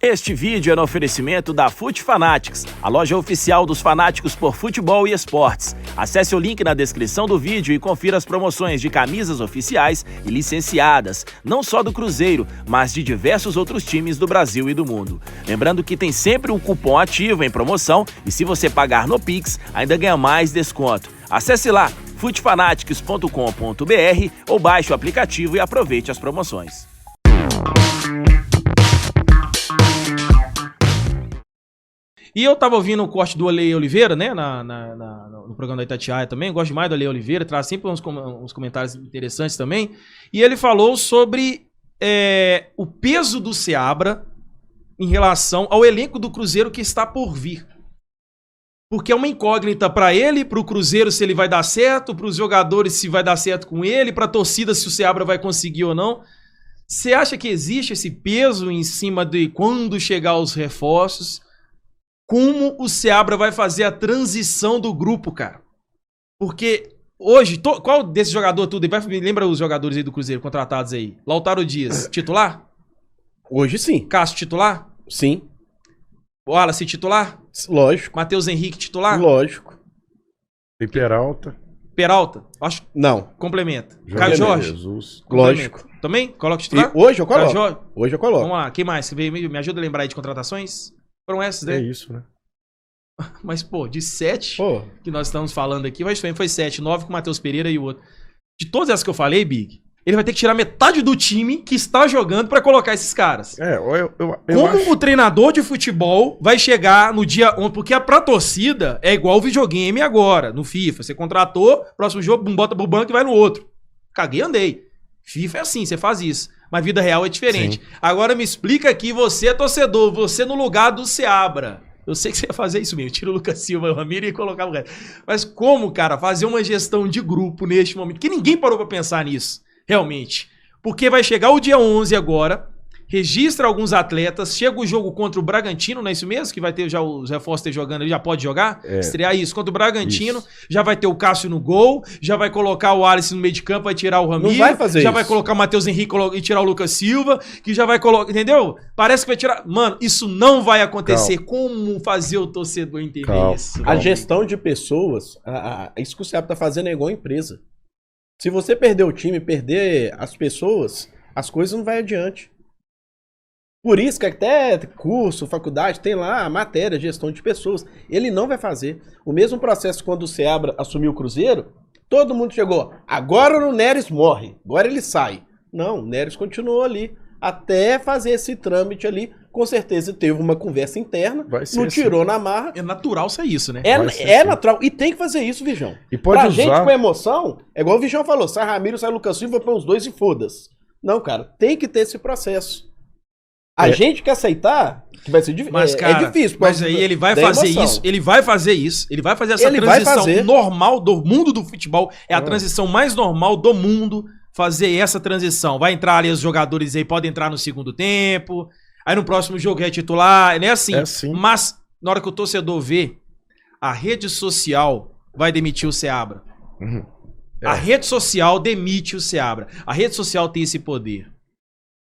Este vídeo é no oferecimento da Fute Fanatics, a loja oficial dos fanáticos por futebol e esportes. Acesse o link na descrição do vídeo e confira as promoções de camisas oficiais e licenciadas, não só do Cruzeiro, mas de diversos outros times do Brasil e do mundo. Lembrando que tem sempre um cupom ativo em promoção e se você pagar no Pix, ainda ganha mais desconto. Acesse lá, futefanatics.com.br ou baixe o aplicativo e aproveite as promoções. E eu tava ouvindo o corte do Ale Oliveira, né, no programa da Itatiaia também, eu gosto demais do Ale Oliveira, traz sempre uns comentários interessantes também, e ele falou sobre o peso do Seabra em relação ao elenco do Cruzeiro que está por vir. Porque é uma incógnita para ele, para o Cruzeiro se ele vai dar certo, para os jogadores se vai dar certo com ele, para a torcida se o Seabra vai conseguir ou não. Você acha que existe esse peso em cima de quando chegar os reforços? Como o Seabra vai fazer a transição do grupo, cara? Porque hoje, qual desse jogador tudo? Lembra os jogadores aí do Cruzeiro contratados aí? Lautaro Dias, titular? Hoje sim. Cássio, titular? Sim. Wallace, titular? Lógico. Matheus Henrique, titular? Lógico. E Peralta? Peralta? Acho. Não. Complementa. Jorge Caio Jorge? Jesus. Lógico. Também? Coloca titular? E hoje eu coloco. Caio Jorge? Hoje eu coloco. Vamos lá, quem mais? Me ajuda a lembrar aí de contratações? Foram essas, né? É isso, né? Mas, pô, de 7 Pô. que nós estamos falando aqui, mas foi 7, 9 com o Matheus Pereira e o outro. De todas essas que eu falei, Big, ele vai ter que tirar metade do time que está jogando pra colocar esses caras. Como acho... o treinador de futebol vai chegar no dia 11? Porque pra torcida é igual o videogame agora, no FIFA. Você contratou, próximo jogo, bota pro banco e vai no outro. Caguei, andei. FIFA é assim, você faz isso. Mas vida real é diferente. Sim. Agora me explica aqui, você é torcedor, você no lugar do Seabra. Eu sei que você ia fazer isso mesmo, tira o Lucas Silva e o Ramiro e colocar o resto. Mas como, cara, fazer uma gestão de grupo neste momento? Que ninguém parou pra pensar nisso, realmente. Porque vai chegar o dia 11 agora, registra alguns atletas, chega o jogo contra o Bragantino, não é isso mesmo? Que vai ter já os reforços jogando ali, já pode jogar? Estrear isso, contra o Bragantino, já vai ter o Cássio no gol, já vai colocar o Alisson no meio de campo, vai tirar o Ramiro, não vai fazer já isso. vai colocar o Matheus Henrique e tirar o Lucas Silva, que já vai colocar, entendeu? Parece que vai tirar... Mano, isso não vai acontecer. Como fazer o torcedor entender isso? A gestão de pessoas, isso que o Seabra tá fazendo é igual a empresa. Se você perder o time, perder as pessoas, as coisas não vai adiante. Por isso que até curso, faculdade, tem lá a matéria, gestão de pessoas. Ele não vai fazer. O mesmo processo quando o Seabra assumiu o Cruzeiro, todo mundo chegou, agora o Neres morre, agora ele sai. Não, o Neres continuou ali, até fazer esse trâmite ali, com certeza teve uma conversa interna, não tirou assim. Na marra. É natural ser isso, né? É natural, e tem que fazer isso, Vijão. E pode pra usar... gente com emoção, é igual o Vijão falou, sai Ramiro, sai Lucas Silva, põe os dois e foda-se. Não, cara, tem que ter esse processo. A gente quer aceitar que vai ser difícil. Mas, cara, é difícil. Mas aí ele vai fazer isso, ele vai fazer essa transição normal do mundo do futebol. É a transição mais normal do mundo fazer essa transição. Vai entrar ali os jogadores aí, podem entrar no segundo tempo. Aí no próximo jogo é titular, né? Assim. É assim. Mas na hora que o torcedor vê, a rede social vai demitir o Seabra. A rede social demite o Seabra. A rede social tem esse poder.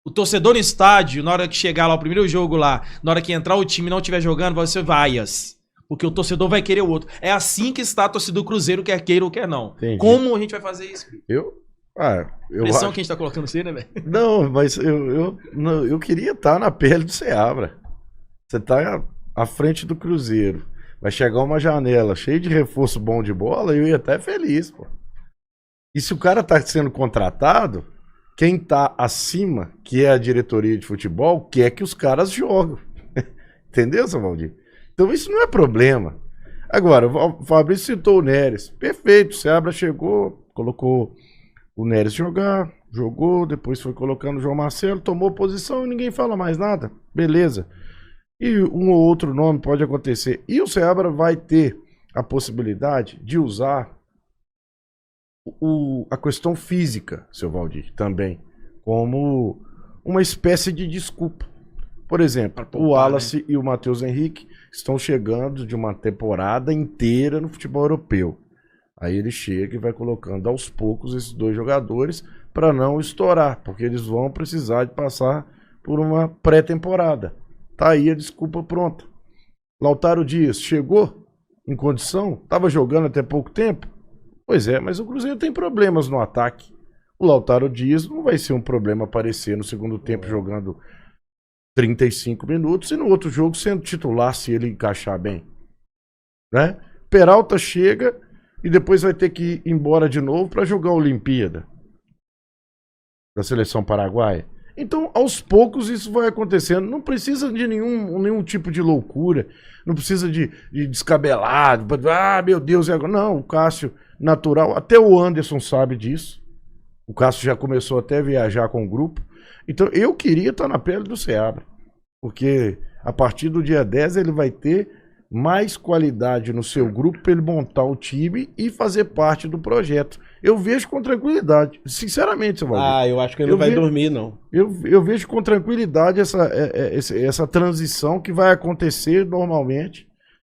O torcedor no estádio, na hora que chegar lá o primeiro jogo lá, na hora que entrar o time e não estiver jogando, vai ser vaias. Porque o torcedor vai querer o outro. É assim que está a torcida do Cruzeiro, quer queira ou quer não. Entendi. Como a gente vai fazer isso? Eu Pressão acho... que a gente tá colocando você, né, velho? Não, mas eu queria estar na pele do Seabra. Você tá à frente do Cruzeiro. Vai chegar uma janela cheia de reforço bom de bola, eu ia até feliz, pô. E se o cara tá sendo contratado, quem tá acima, que é a diretoria de futebol, quer que os caras jogam. Entendeu, seu Valdir? Então isso não é problema. Agora, o Fabrício citou o Neres. Perfeito, o Seabra chegou, colocou o Neres jogou, depois foi colocando o João Marcelo, tomou posição e ninguém fala mais nada. Beleza. E um ou outro nome pode acontecer. E o Seabra vai ter a possibilidade de usar a questão física, seu Valdir, também, como uma espécie de desculpa. Por exemplo, o Wallace e o Matheus Henrique estão chegando de uma temporada inteira no futebol europeu. Aí ele chega e vai colocando aos poucos esses dois jogadores para não estourar, porque eles vão precisar de passar por uma pré-temporada. Tá aí a desculpa pronta. Lautaro Dias chegou em condição, estava jogando até pouco tempo. Pois é, mas o Cruzeiro tem problemas no ataque. O Lautaro Dias não vai ser um problema aparecer no segundo tempo jogando 35 minutos e no outro jogo sendo titular se ele encaixar bem. Né? Peralta chega e depois vai ter que ir embora de novo para jogar a Olimpíada da seleção paraguaia. Então, aos poucos isso vai acontecendo. Não precisa de nenhum tipo de loucura. Não precisa de descabelar. Meu Deus, é agora. Não, o Cássio, natural. Até o Anderson sabe disso. O Cássio já começou até a viajar com o grupo. Então, eu queria estar na pele do Seabra. Porque a partir do dia 10 ele vai ter mais qualidade no seu grupo para ele montar o time e fazer parte do projeto. Eu vejo com tranquilidade, sinceramente, seu Valdir. Eu acho que ele não vai dormir, não. Eu vejo com tranquilidade essa transição que vai acontecer normalmente.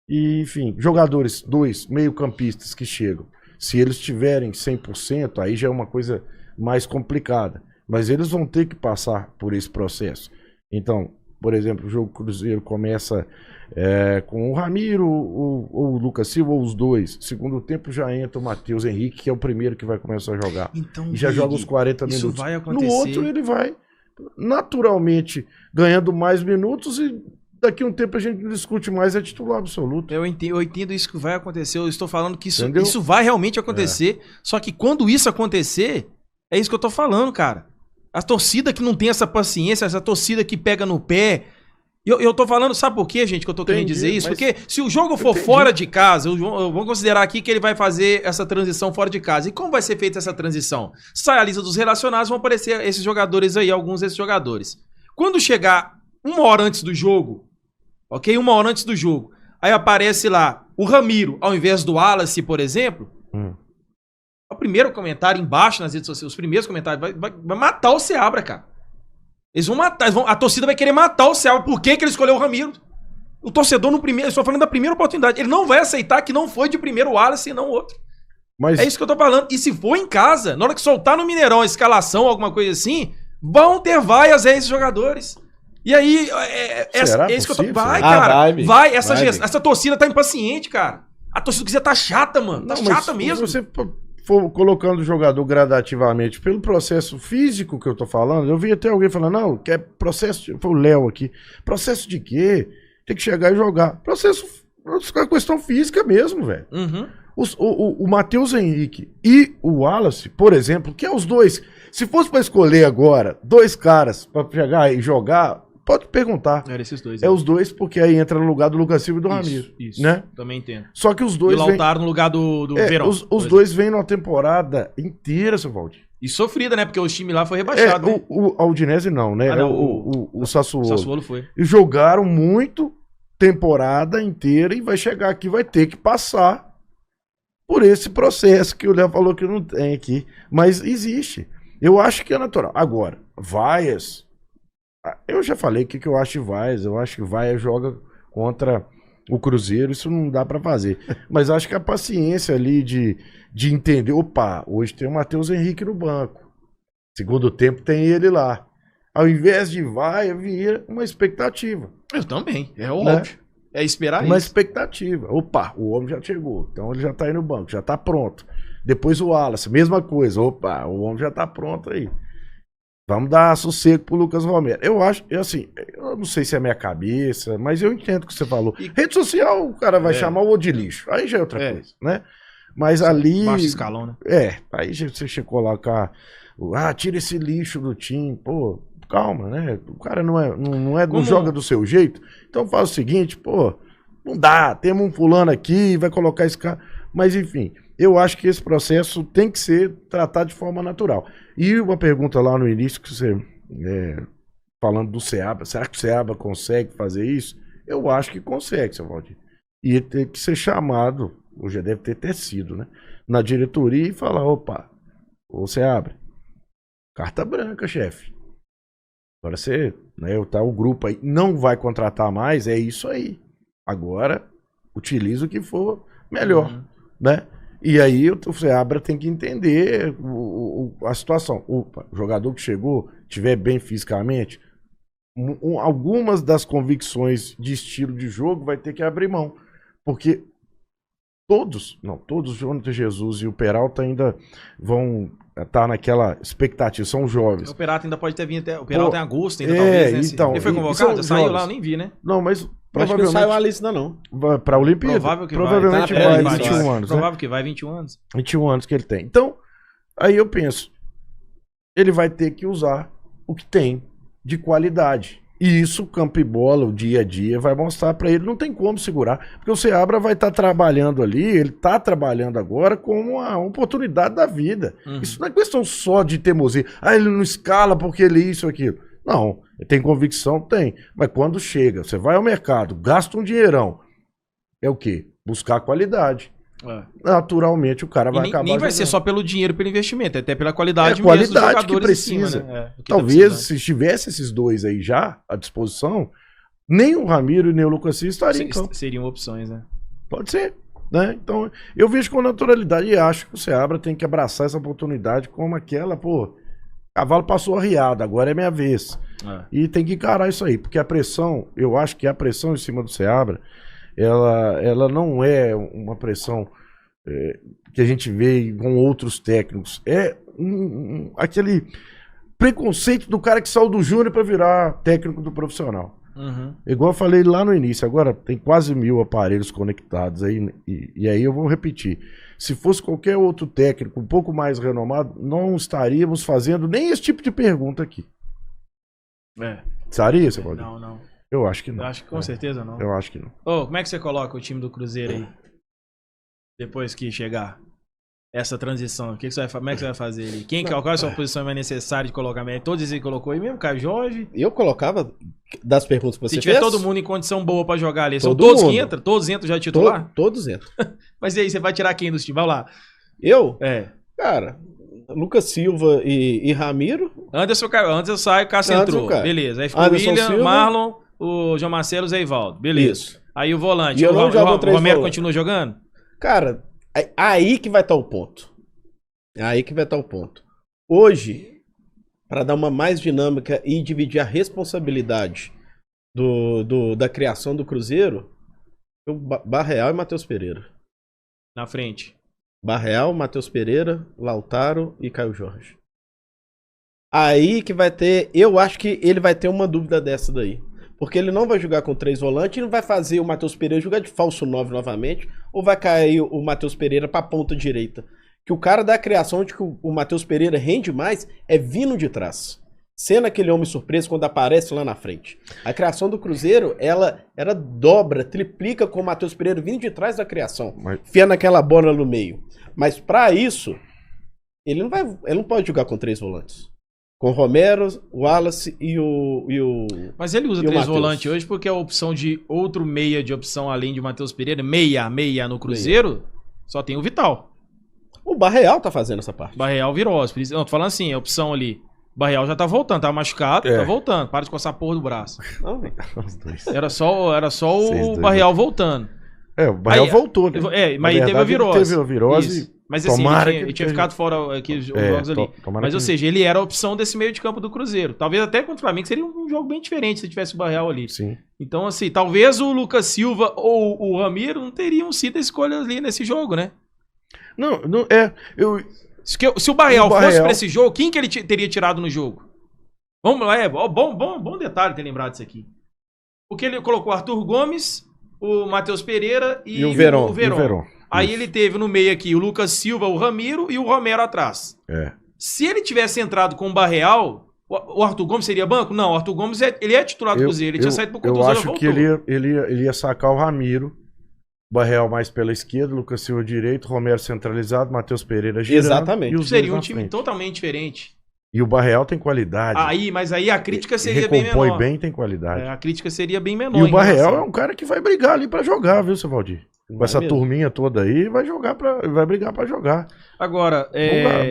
E, enfim, jogadores, 2 meio-campistas que chegam, se eles tiverem 100%, aí já é uma coisa mais complicada. Mas eles vão ter que passar por esse processo. Então, por exemplo, o jogo Cruzeiro começa com o Ramiro ou o Lucas Silva, ou os dois. Segundo tempo já entra o Matheus Henrique, que é o primeiro que vai começar a jogar. Então, e já joga os 40 minutos. Isso vai acontecer. No outro ele vai naturalmente ganhando mais minutos e daqui a um tempo a gente não discute mais, é titular absoluto. Eu entendo isso que vai acontecer. Eu estou falando que Entendeu? isso vai realmente acontecer. Só que quando isso acontecer, é isso que eu tô falando, cara. A torcida que não tem essa paciência, essa torcida que pega no pé. Eu tô falando, sabe por quê, gente, que eu tô querendo dizer isso? Porque se o jogo for fora de casa, eu vou considerar aqui que ele vai fazer essa transição fora de casa. E como vai ser feita essa transição? Sai a lista dos relacionados, vão aparecer esses jogadores aí, alguns desses jogadores. Quando chegar 1 hora antes do jogo, ok? 1 hora antes do jogo, aí aparece lá o Ramiro, ao invés do Wallace, por exemplo. O primeiro comentário embaixo nas redes sociais, os primeiros comentários, vai matar o Seabra, cara. Eles vão matar, a torcida vai querer matar o Seabra. Por que ele escolheu o Ramiro? O torcedor no primeiro, eu estou falando da primeira oportunidade, ele não vai aceitar que não foi de primeiro o Wallace e não o outro. Mas... É isso que eu tô falando. E se for em casa, na hora que soltar no Mineirão a escalação, alguma coisa assim, vão ter vaias a esses jogadores. E aí, Será isso que eu tô... possível? Vai, cara. Vai. Vai. Essa torcida tá impaciente, cara. A torcida do Cruzeiro tá chata, mano. Tá chata mesmo. Se você for colocando o jogador gradativamente pelo processo físico que eu tô falando, eu vi até alguém falando, não, que é processo, foi o Léo aqui, processo de quê? Tem que chegar e jogar. Processo, é questão física mesmo, velho. Uhum. O Matheus Henrique e o Wallace, por exemplo, que é os dois, se fosse pra escolher agora 2 caras pra chegar e jogar, pode perguntar. Era esses dois. É os dois, porque aí entra no lugar do Lucas Silva e do Ramiro. Isso, né? Também entendo. Só que os E dois o Lautaro no lugar do Verón. os dois vêm numa temporada inteira, seu Valdir. E sofrida, né? Porque o time lá foi rebaixado, né? O Aldinese não, né? Não, o Sassuolo. O Sassuolo foi. E jogaram muito temporada inteira e vai chegar aqui, vai ter que passar por esse processo que o Léo falou que não tem aqui. Mas existe. Eu acho que é natural. Agora, vaias... Eu já falei o que eu acho de Vaias. Eu acho que Vaias joga contra o Cruzeiro. Isso não dá pra fazer. Mas acho que a paciência ali de entender. Opa, hoje tem o Matheus Henrique no banco. Segundo tempo tem ele lá. Ao invés de Vaias, vira uma expectativa. Eu também. É Né? óbvio. É esperar Uma isso. expectativa. Opa, o homem já chegou. Então ele já tá aí no banco, já tá pronto. Depois o Wallace, mesma coisa. Opa, o homem já tá pronto aí. Vamos dar sossego pro Lucas Romero. Eu acho, eu não sei se é a minha cabeça, mas eu entendo o que você falou. Rede social, o cara vai chamar o de lixo. Aí já é outra coisa, né? Mas ali... Baixo escalão, né? Aí você colocar... tira esse lixo do time. Pô, calma, né? O cara não joga do seu jeito. Então faz o seguinte, pô, não dá. Temos um fulano aqui, vai colocar esse cara... Mas, enfim, eu acho que esse processo tem que ser tratado de forma natural. E uma pergunta lá no início, que você falando do Seabra, será que o Seabra consegue fazer isso? Eu acho que consegue, seu Valdir. E tem que ser chamado, ou já deve ter sido, né? Na diretoria e falar, opa, ô Seabra, carta branca, chefe. Agora você, né, o grupo aí não vai contratar mais, é isso aí. Agora, utiliza o que for melhor. Né? E aí o Seabra tem que entender a situação. Opa, o jogador que chegou, tiver bem fisicamente, algumas das convicções de estilo de jogo vai ter que abrir mão. Porque todos, o Jonathan Jesus e o Peralta ainda vão estar naquela expectativa, são jovens. O Peralta ainda pode ter vindo até. O Peralta em agosto, ainda é, talvez, né? então, Ele foi e convocado? são Já saiu jovens. lá, eu nem vi, né? Não, mas Acho que não provavelmente saiu a lista, não. vai pra Olimpíada. Provável que provavelmente vai. Tá na vai, pré-lista, 21 eu acho. anos, né? Provável que vai, 21 anos. 21 anos que ele tem. Então, aí eu penso, ele vai ter que usar o que tem de qualidade. E isso, o campo e bola, o dia a dia, vai mostrar pra ele. Não tem como segurar. Porque o Seabra vai estar trabalhando ali, ele tá trabalhando agora como uma oportunidade da vida. Isso não é questão só de teimosia. Ah, ele não escala porque ele isso ou aquilo. Não, ele tem convicção? Tem. Mas quando chega, você vai ao mercado, gasta um dinheirão. É o quê? Buscar qualidade. Naturalmente o cara vai acabar nem vai jogando. ser só pelo dinheiro, pelo investimento, até pela qualidade, qualidade mesmo dos jogadores que precisa. em cima, né? Que Talvez, tá precisando. se tivesse esses dois aí já à disposição, nem o Ramiro e nem o Lucas Silva estariam em campo. Seriam opções, né? Pode ser, né? Então, eu vejo com naturalidade e acho que o Seabra tem que abraçar essa oportunidade como aquela, pô, cavalo passou arriado, agora é minha vez. E tem que encarar isso aí, porque a pressão, eu acho que a pressão em cima do Seabra, ela não é uma pressão que a gente vê com outros técnicos. É aquele preconceito do cara que saiu do júnior para virar técnico do profissional. Igual eu falei lá no início, agora tem quase 1000 aparelhos conectados aí, e aí eu vou repetir. Se fosse qualquer outro técnico um pouco mais renomado, não estaríamos fazendo nem esse tipo de pergunta aqui. Estaria, você pode? Não. Eu acho que não. Eu acho que com certeza não. Eu acho que não. Ô, como é que você coloca o time do Cruzeiro aí? Depois que chegar essa transição, como é que você vai fazer ali? Qual é a sua posição mais necessária de colocar? Todos esses que colocou aí mesmo, Caio Jorge? Eu colocava, das perguntas que você Se tiver fez, todo mundo em condição boa pra jogar ali, são Todo todos mundo. que entram? Todos entram já titular? todos entram. Mas e aí, você vai tirar quem dos times? Vai lá. Eu? É. Cara, Lucas Silva e Ramiro. Anderson sai, Cássio Anderson entrou. cai. Beleza. Aí ficou o Anderson William, Silva. Marlon, o João Marcelo e o Zé Ivaldo. Beleza. Isso. Aí o volante. E eu não jogo o três Romero volantes. continua jogando? Cara, aí que vai estar o ponto. Aí que vai estar o ponto. Hoje, para dar uma mais dinâmica e dividir a responsabilidade da criação do Cruzeiro, Barreal e Matheus Pereira. Na frente. Barreal, Matheus Pereira, Lautaro e Caio Jorge. Aí que vai ter... Eu acho que ele vai ter uma dúvida dessa daí. Porque ele não vai jogar com 3 volantes e não vai fazer o Matheus Pereira jogar de falso 9 novamente, ou vai cair o Matheus Pereira pra ponta direita. Que o cara da criação de que o Matheus Pereira rende mais é vindo de trás. Sendo aquele homem surpresa quando aparece lá na frente. A criação do Cruzeiro, ela dobra, triplica com o Matheus Pereira vindo de trás da criação. Enfiando aquela bola no meio. Mas pra isso, ele não pode jogar com 3 volantes. Com o Romero, o Wallace e o Mas ele usa e o 3 Matheus. volantes hoje porque a opção de outro meia de opção além de Matheus Pereira, meia no Cruzeiro, só tem o Vital. O Barreal tá fazendo essa parte. Barreal virou. Não, tô falando assim, a opção ali. Barreal já tá voltando, tá machucado, tá voltando. Para de coçar a porra do braço. Não, Os dois. Era só Vocês o dois, Barreal voltando. O Barreal Aí, voltou, né? Mas Na ele teve a verdade, virose. Ele teve a virose. Isso. Mas assim, Tomara ele que tinha ele ficado fora aqui os jogos ali. Mas, ou seja, ele era a opção desse meio de campo do Cruzeiro. Talvez até contra o Flamengo seria um jogo bem diferente se tivesse o Barreal ali. Sim. Então, assim, talvez o Lucas Silva ou o Ramiro não teriam sido escolhas ali nesse jogo, né? Não, Se o Barreal fosse Barreal- pra esse jogo, quem que ele teria tirado no jogo? Vamos lá, bom detalhe ter lembrado disso aqui. Porque ele colocou o Arthur Gomes, o Matheus Pereira e o Verón. o Verón. Aí ele teve no meio aqui o Lucas Silva, o Ramiro e o Romero atrás. Se ele tivesse entrado com o Barreal, o Arthur Gomes seria banco? Não, o Arthur Gomes ele é titular do Cruzeiro. Ele tinha saído pro Eu Cruzeiro, acho voltou. que ele ia sacar o Ramiro, Barreal mais pela esquerda, Lucas Silva direito, Romero centralizado, Matheus Pereira girando. Exatamente. E os Seria dois um na time frente. totalmente diferente. E o Barreal tem qualidade. Mas aí a crítica seria bem recompõe menor. bem, tem qualidade. A crítica seria bem menor. E o em Barreal é relação- um cara que vai brigar ali pra jogar, viu, seu Valdir? Com essa mesmo. turminha toda aí, vai brigar pra jogar. Agora,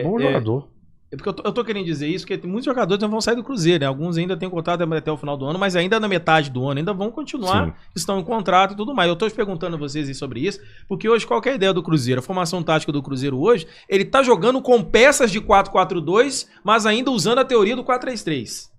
Bom jogador. porque eu tô querendo dizer isso, porque muitos jogadores não vão sair do Cruzeiro, né? Alguns ainda têm contrato até o final do ano, mas ainda na metade do ano ainda vão continuar, Sim. estão em contrato e tudo mais. Eu tô te perguntando a vocês aí sobre isso, porque hoje qual que é a ideia do Cruzeiro? A formação tática do Cruzeiro hoje, ele tá jogando com peças de 4-4-2, mas ainda usando a teoria do 4-3-3.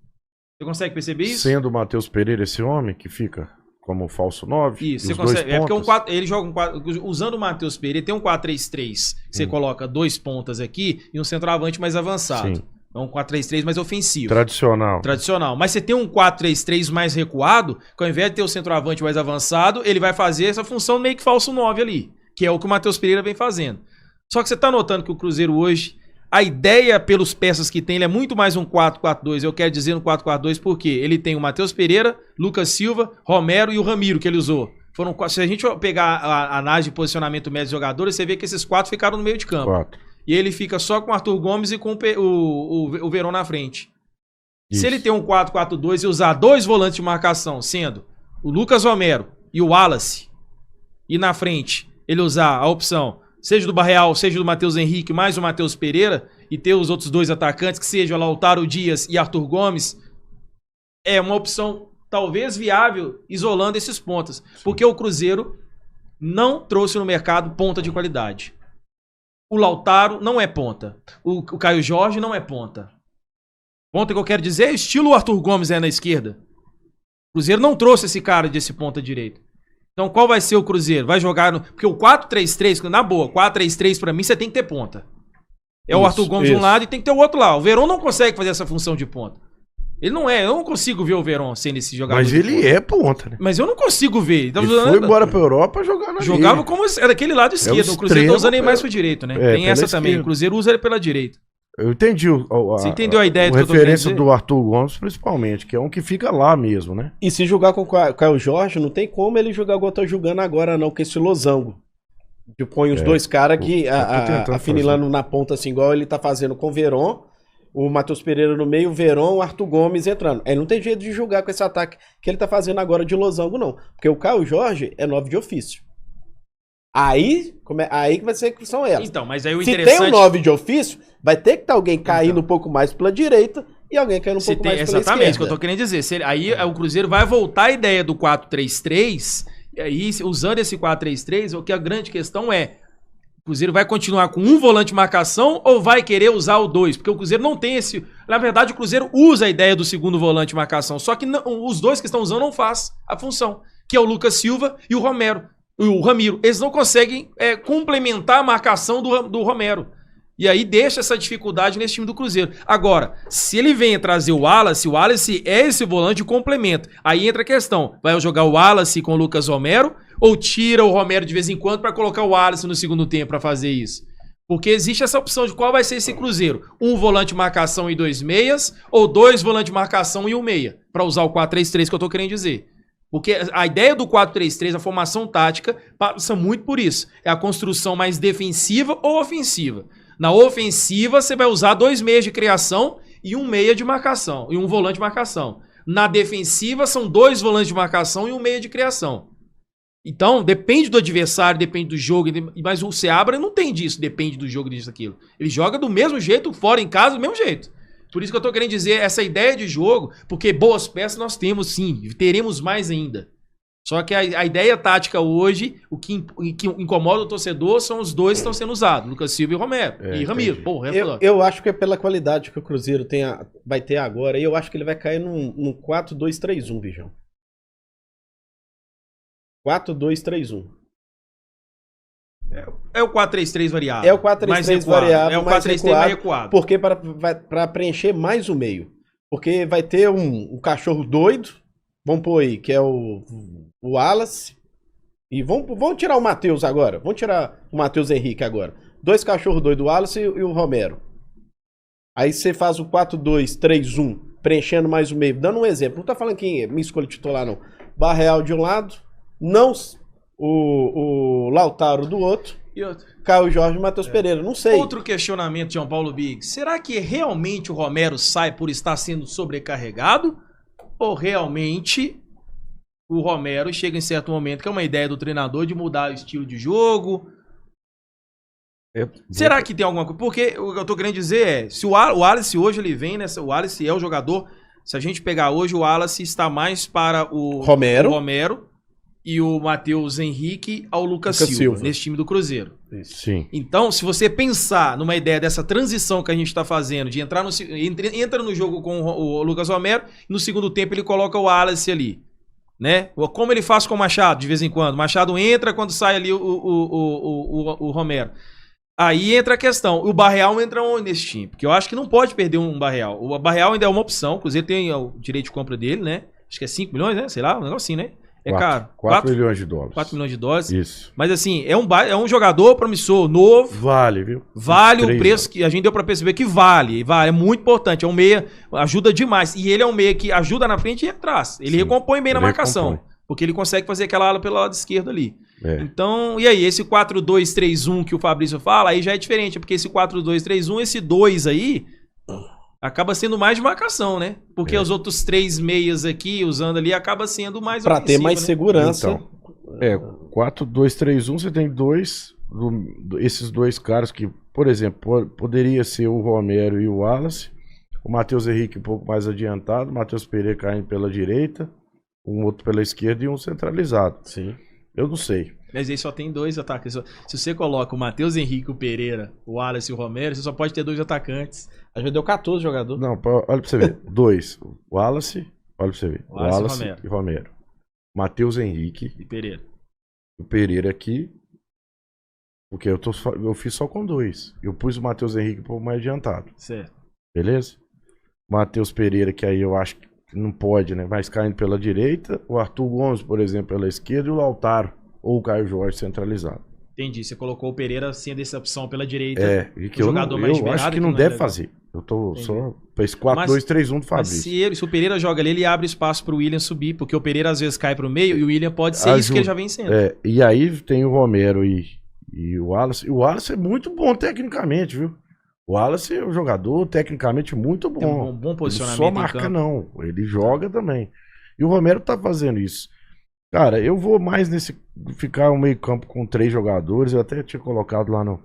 Você consegue perceber isso? Sendo o Matheus Pereira esse homem que fica como falso 9. Isso, você consegue. É porque ele joga um 4. Usando o Matheus Pereira, tem um 4-3-3. Você coloca 2 pontas aqui e um centroavante mais avançado. Sim. É um 4-3-3 mais ofensivo. Tradicional. Mas você tem um 4-3-3 mais recuado, que ao invés de ter o centroavante mais avançado, ele vai fazer essa função meio que falso 9 ali, que é o que o Matheus Pereira vem fazendo. Só que você tá notando que o Cruzeiro hoje, a ideia pelos peças que tem, ele é muito mais um 4-4-2. Eu quero dizer no 4-4-2 porque ele tem o Matheus Pereira, Lucas Silva, Romero e o Ramiro que ele usou. Se a gente pegar a análise de posicionamento médio dos jogadores, você vê que esses 4 ficaram no meio de campo. 4. E ele fica só com o Arthur Gomes e com o Verón na frente. Isso. Se ele tem um 4-4-2 e usar 2 volantes de marcação, sendo o Lucas Romero e o Wallace, e na frente ele usar a opção, seja do Barreal, seja do Matheus Henrique, mais o Matheus Pereira, e ter os outros 2 atacantes, que sejam Lautaro Dias e Arthur Gomes, é uma opção talvez viável, isolando esses pontas. Porque o Cruzeiro não trouxe no mercado ponta de qualidade. O Lautaro não é ponta. O Caio Jorge não é ponta. Ponta que eu quero dizer é estilo Arthur Gomes na esquerda. O Cruzeiro não trouxe esse cara desse ponta direito. Então qual vai ser o Cruzeiro? Vai jogar no... Porque o 4-3-3, na boa, 4-3-3 pra mim você tem que ter ponta. É o Arthur Gomes de um lado e tem que ter o outro lá. O Verón não consegue fazer essa função de ponta. Ele não é, eu não consigo ver o Verón sendo esse jogador. Mas ele é ponta, né? Mas eu não consigo ver. Ele foi embora pra Europa jogar na Jogava como era daquele lado esquerdo. O Cruzeiro tá usando ele mais pro direito, né? Tem essa também. Esquerda. O Cruzeiro usa ele pela direita. Eu entendi Você entendeu a ideia do que eu tô referência querendo dizer? do Arthur Gomes, principalmente, que é um que fica lá mesmo, né? E se jogar com o Caio Jorge, não tem como ele jogar igual tá jogando agora, não, com esse losango. Que põe os 2 caras que afinilando na ponta, assim, igual ele tá fazendo com o Verón, o Matheus Pereira no meio, o Verón, o Arthur Gomes entrando. Aí não tem jeito de jogar com esse ataque que ele tá fazendo agora de losango, não. Porque o Caio Jorge é 9 de ofício. Aí que vai ser que são elas. Então, mas aí o Se interessante... tem um 9 de ofício, vai ter que estar alguém caindo um pouco mais pela direita e alguém caindo um pouco mais pela esquerda. Exatamente, o que eu tô querendo dizer. Aí o Cruzeiro vai voltar à ideia do 4-3-3, e aí, usando esse 4-3-3, o que a grande questão é, o Cruzeiro vai continuar com um volante de marcação ou vai querer usar o 2? Porque o Cruzeiro não tem esse... Na verdade, o Cruzeiro usa a ideia do segundo volante de marcação, só que os 2 que estão usando não faz a função, que é o Lucas Silva e o Ramiro. Eles não conseguem complementar a marcação do Romero. E aí deixa essa dificuldade nesse time do Cruzeiro. Agora, se ele vem trazer o Wallace é esse volante de complemento. Aí entra a questão, vai jogar o Wallace com o Lucas Romero ou tira o Romero de vez em quando para colocar o Wallace no segundo tempo para fazer isso? Porque existe essa opção de qual vai ser esse Cruzeiro. Um volante de marcação e 2 meias ou 2 volantes de marcação e 1 meia. Para usar o 4-3-3 que eu tô querendo dizer. Porque a ideia do 4-3-3, a formação tática, passa muito por isso. É a construção mais defensiva ou ofensiva. Na ofensiva, você vai usar 2 meias de criação e 1 meia de marcação. E um volante de marcação. Na defensiva, são 2 volantes de marcação e 1 meia de criação. Então, depende do adversário, depende do jogo. Mas o Seabra não tem disso, depende do jogo, disso, daquilo. Ele joga do mesmo jeito, fora em casa, do mesmo jeito. Por isso que eu tô querendo dizer essa ideia de jogo, porque boas peças nós temos sim, teremos mais ainda. Só que a ideia tática hoje, o que incomoda o torcedor são os 2 que estão sendo usados, Lucas Silva e Romero. E Ramiro. Eu acho que é pela qualidade que o Cruzeiro vai ter agora, e eu acho que ele vai cair num 4-2-3-1, Bijão. 4-2-3-1. É o 4-3-3 variável. É o 4-3-3 variável, é o 4-3-3 mais recuado. Porque para preencher mais o meio. Porque vai ter um cachorro doido, vamos pôr aí, que é o Wallace. E vamos tirar o Matheus agora. Vamos tirar o Matheus Henrique agora. 2 cachorros doidos, o Wallace e o Romero. Aí você faz o 4-2-3-1, preenchendo mais o meio. Dando um exemplo, não tá falando quem é minha escolha titular, não. Barreal de um lado, não o Lautaro do outro, E outro. Caio Jorge e Matheus Pereira, não sei. Outro questionamento, João Paulo Biggs. Será que realmente o Romero sai por estar sendo sobrecarregado? Ou realmente o Romero chega em certo momento, que é uma ideia do treinador, de mudar o estilo de jogo? Será que tem alguma coisa? Porque o que eu tô querendo dizer é, se o Wallace hoje ele vem nessa... O Wallace é o jogador... Se a gente pegar hoje, o Wallace está mais para o Romero. e o Matheus Henrique ao Lucas Silva, nesse time do Cruzeiro. Sim. Então, se você pensar numa ideia dessa transição que a gente está fazendo, de entrar entra no jogo com o Lucas Romero, e no segundo tempo ele coloca o Wallace ali, né? Como ele faz com o Machado, de vez em quando. O Machado entra quando sai ali o Romero. Aí entra a questão, o Barreal entra onde nesse time? Porque eu acho que não pode perder um Barreal. O Barreal ainda é uma opção, o Cruzeiro tem o direito de compra dele, né? Acho que é 5 milhões, né? Sei lá, um negócio assim, né? É caro. 4 milhões de dólares. 4 milhões de dólares. Isso. Mas assim, é um jogador promissor, novo. Vale, viu? Vale o preço que a gente deu pra perceber que vale. Vale, é muito importante. É um meia, ajuda demais. E ele é um meia que ajuda na frente e atrás. Ele recompõe bem na marcação. Porque ele consegue fazer aquela ala pelo lado esquerdo ali. É. Então, e aí, esse 4-2-3-1 que o Fabrício fala, aí já é diferente. Porque esse 4-2-3-1, esse 2 aí, acaba sendo mais de marcação, né? Porque os outros 3 meias aqui, usando ali, acaba sendo mais pra ter mais segurança. Então, 4-2-3-1, você tem esses dois caras que, por exemplo, poderia ser o Romero e o Wallace, o Matheus Henrique um pouco mais adiantado, o Matheus Pereira caindo pela direita, um outro pela esquerda e um centralizado. Sim. Eu não sei. Mas aí só tem 2 ataques. Se você coloca o Matheus Henrique, o Pereira, o Wallace e o Romero, você só pode ter 2 atacantes. A gente deu 14 jogadores. Não, olha pra você ver. 2. Wallace, olha pra você ver. Wallace e Romero. Matheus Henrique. E Pereira. O Pereira aqui. Porque eu fiz só com 2. Eu pus o Matheus Henrique um pouco mais adiantado. Certo. Beleza? Matheus Pereira, que aí eu acho que não pode, né? Mas caindo pela direita. O Arthur Gomes, por exemplo, pela esquerda. E o Lautaro ou o Caio Jorge centralizado. Entendi. Você colocou o Pereira sendo essa opção pela direita. E que eu acho que não deve fazer. Eu tô só pra esse 4-2-3-1 do Fabrício. Mas se o Pereira joga ali, ele abre espaço pro William subir, porque o Pereira às vezes cai pro meio e o William pode ser isso que ele já vem sendo. E aí tem o Romero e o Wallace. E o Wallace é muito bom tecnicamente, viu? O Wallace é um jogador tecnicamente muito bom. Tem um bom posicionamento. Ele só marca não, ele joga também. E o Romero tá fazendo isso. Cara, eu vou mais ficar um meio campo com 3 jogadores. Eu até tinha colocado lá no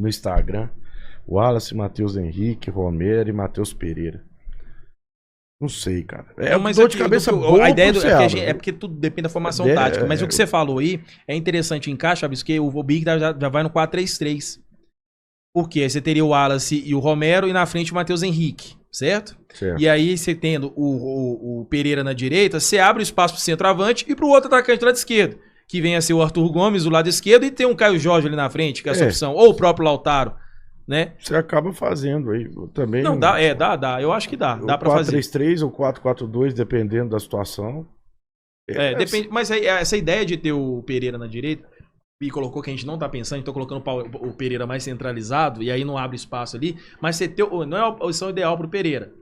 Instagram. Wallace, Matheus Henrique, Romero e Matheus Pereira. Não sei, cara. É uma dor de cabeça boa. A ideia é porque tudo depende da formação tática. Mas o que você falou aí é interessante, encaixa, porque o Big já vai no 4-3-3. Por quê? Você teria o Wallace e o Romero e na frente o Matheus Henrique, certo? E aí você tendo o Pereira na direita, você abre o espaço pro centroavante e pro outro atacante do lado esquerdo, que vem a ser o Arthur Gomes do lado esquerdo e tem um Caio Jorge ali na frente, que é essa opção, ou o próprio Lautaro, né? Você acaba fazendo aí também. Não, dá, eu acho que dá pra fazer. 4-3-3 ou 4-4-2, dependendo da situação. Depende, mas essa ideia de ter o Pereira na direita, e colocou que a gente não tá pensando, então colocando o Pereira mais centralizado, e aí não abre espaço ali, mas você não é a posição ideal pro Pereira.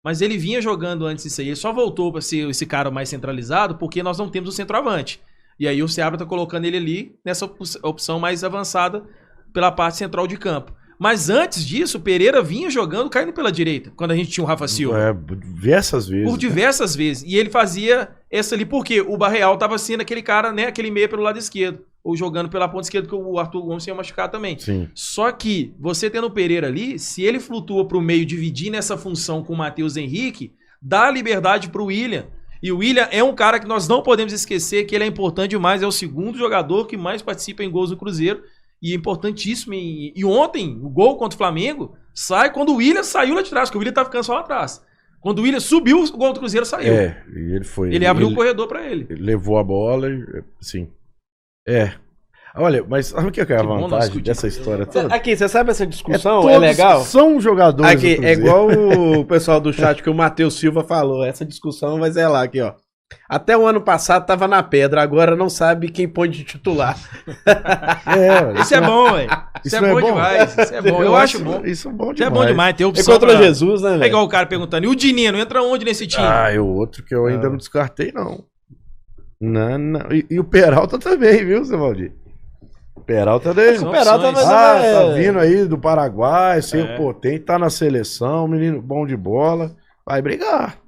Mas ele vinha jogando antes disso aí, ele só voltou pra ser esse cara mais centralizado, porque nós não temos o centroavante. E aí o Seabra tá colocando ele ali, nessa opção mais avançada, pela parte central de campo. Mas antes disso, o Pereira vinha jogando, caindo pela direita, quando a gente tinha o Rafa Silva. Diversas vezes. Por diversas vezes. E ele fazia essa ali, porque o Barreal tava sendo aquele cara, né, aquele meia pelo lado esquerdo. Ou jogando pela ponta esquerda, que o Arthur Gomes ia machucar também. Sim. Só que, você tendo o Pereira ali, se ele flutua pro meio, dividir nessa função com o Matheus Henrique, dá liberdade pro William. E o William é um cara que nós não podemos esquecer que ele é importante demais, é o segundo jogador que mais participa em gols do Cruzeiro. E é importantíssimo. E ontem, o gol contra o Flamengo sai quando o William saiu lá de trás, porque o William tava ficando só lá atrás. Quando o William subiu, o gol do Cruzeiro saiu. E ele foi. Ele abriu o corredor pra ele. Ele levou a bola e. Sim. Olha, mas sabe o que é a vantagem dessa história toda? Aqui, você sabe essa discussão? É legal? São jogadores. Aqui, é igual o pessoal do chat que o Matheus Silva falou. Essa discussão vai zelar aqui, ó. Até o ano passado tava na pedra, agora não sabe quem põe de titular. Isso é bom, velho. Isso é bom demais. Isso é bom. Eu acho bom. Isso é bom demais. Isso é bom demais, ter opção. Encontrou Jesus, né, velho? É igual o cara perguntando, e o Dinino, entra onde nesse time? É o outro que eu ainda não descartei, não. Não. E o Peralta também, viu, seu Valdir? Peralta daí. O Peralta tá vindo aí do Paraguai, ser potente, tá na seleção, menino bom de bola. Vai brigar.